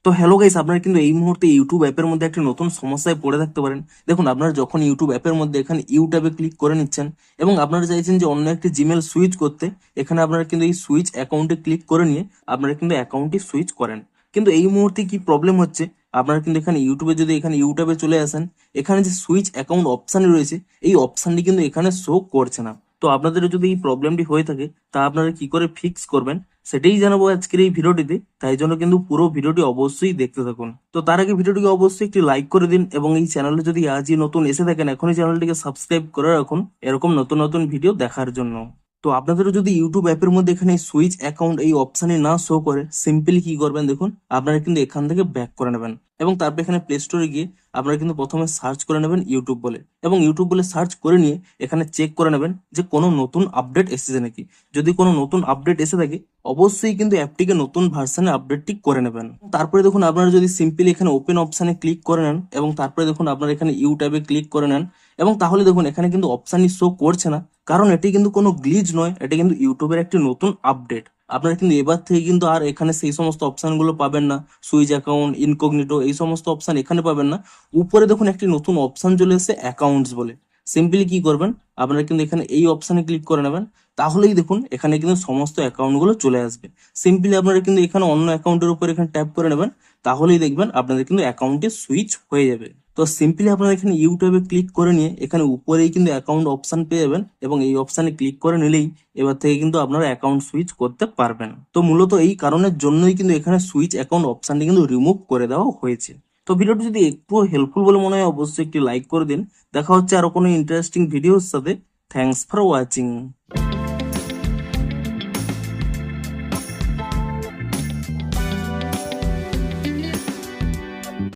তো hello guys, আপনারা কিন্তু এই মুহূর্তে ইউটিউব অ্যাপের মধ্যে একটি নতুন সমস্যায় পড়ে থাকতে পারেন। দেখুন, আপনারা যখন ইউটিউব অ্যাপের মধ্যে এখানে ইউটিউবে ক্লিক করে নিচ্ছেন এবং আপনারা চাইছেন যে অন্য একটি জিমেল সুইচ করতে, এখানে আপনারা কিন্তু এই সুইচ অ্যাকাউন্টে ক্লিক করে নিয়ে আপনারা কিন্তু অ্যাকাউন্টটি সুইচ করেন। কিন্তু এই মুহূর্তে কি প্রবলেম হচ্ছে, আপনারা কিন্তু এখানে ইউটিউবে যদি এখানে ইউটিউবে চলে আসেন, এখানে যে সুইচ অ্যাকাউন্ট অপশান রয়েছে এই অপশানটি কিন্তু এখানে শো করছে না। তো আপনাদের যদি এই প্রবলেমটি হয়ে থাকে তা আপনারা কি করে ফিক্স করবেন সেটাই জানাবো আজকের এই ভিডিওটিতে। তাই জন্য কিন্তু পুরো ভিডিওটি অবশ্যই দেখতে থাকুন। তো তার আগে ভিডিওটিকে অবশ্যই একটি লাইক করে দিন এবং এই চ্যানেলে যদি আজই নতুন এসে থাকেন এখনই চ্যানেলটিকে সাবস্ক্রাইব করে রাখুন এরকম নতুন নতুন ভিডিও দেখার জন্য। তো আপনাদেরও যদি ইউটিউব অ্যাপের মধ্যে এখানে সুইচ অ্যাকাউন্ট এই অপশানে না শো করে, সিম্পলি কি করবেন দেখুন, আপনারা কিন্তু এখান থেকে ব্যাক করে নেবেন এবং তারপর এখানে প্লে স্টোরে গিয়ে আপনারা কিন্তু প্রথমে সার্চ করে নেবেন ইউটিউব বলে, এবং ইউটিউব বলে সার্চ করে নিয়ে এখানে চেক করে নেবেন যে কোনো নতুন আপডেট এসেছে নাকি। যদি কোনো নতুন আপডেট এসে থাকে অবশ্যই কিন্তু অ্যাপটিকে নতুন ভার্সনে আপডেটটি করে নেবেন। তারপরে দেখুন, আপনারা যদি সিম্পলি এখানে ওপেন অপশানে ক্লিক করে নেন এবং তারপরে দেখুন আপনারা এখানে ইউ ট্যাবে ক্লিক করে নেন, এবং তাহলে দেখুন এখানে কিন্তু অপশানই শো করছে না, কারণ এটি কিন্তু কোনো গ্লিচ নয়, এটি কিন্তু ইউটিউবের একটি নতুন আপডেট। আপনারা কিন্তু এবার থেকে কিন্তু আর এখানে সেই সমস্ত অপশানগুলো পাবেন না, সুইচ অ্যাকাউন্ট, ইনকগনিটো, এই সমস্ত অপশান এখানে পাবেন না। উপরে দেখুন একটি নতুন অপশান চলে এসেছে অ্যাকাউন্টস বলে। সিম্পলি কি করবেন, আপনারা কিন্তু এখানে এই অপশানে ক্লিক করে নেবেন, তাহলেই দেখুন এখানে কিন্তু সমস্ত অ্যাকাউন্টগুলো চলে আসবে। সিম্পলি আপনারা কিন্তু এখানে অন্য অ্যাকাউন্টের উপর এখানে ট্যাপ করে নেবেন, তাহলেই দেখবেন আপনাদের কিন্তু অ্যাকাউন্টটি সুইচ হয়ে যাবে। তো সিম্পলি আপনারা এখানে ইউটিউবে ক্লিক করে নিয়ে এখানে উপরেই কিন্তু অ্যাকাউন্ট অপশন পেয়ে যাবেন, এবং এই অপশানে ক্লিক করে নিলেই এবার থেকে কিন্তু আপনারা অ্যাকাউন্ট সুইচ করতে পারবেন। তো মূলত এই কারণের জন্যই কিন্তু এখানে সুইচ অ্যাকাউন্ট অপশানটি কিন্তু রিমুভ করে দেওয়া হয়েছে। তো ভিডিওটি যদি একটু হেল্পফুল বলে মনে হয় অবশ্যই একটি লাইক করে দিন। দেখা হচ্ছে আরো কোনো ইন্টারেস্টিং ভিডিওর সাথে। Thanks for watching.